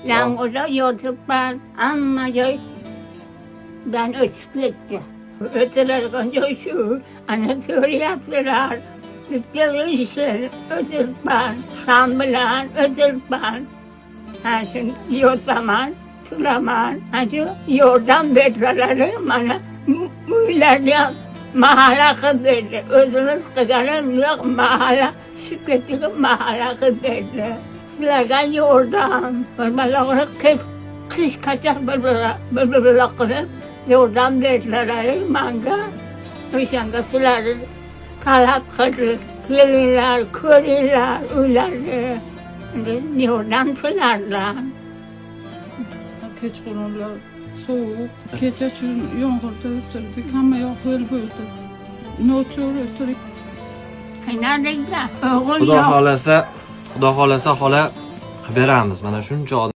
Langoda YouTube'dan amma joy ben ötükletti. Öteler kanca şu anatör yaptılar. Gelişler ötürpan, şambilan ötürpan. Ha şimdi yotaman, tulaman, acı yordan betreleri bana müylerde mahalakı verdi. Özünüz kıgarım yok mahala, şükreti mahalakı verdi. Sizlerden yordan, bana kış kaçak böyle kırıp yordan betreleri manga. Uşanga sizlerin kalap kırık, gelinler, köriler, uylardı. Yordan sizlerden. Kechqurunlar sovuq, kecha yomg'irda o'tirdik, hamma yoq ho'l bo'ldi. Nochor o'tirdik. Qiynaldik-da, o'g'il Xudo yo'q. xohlasa xola qilib beramiz. Mana shuncha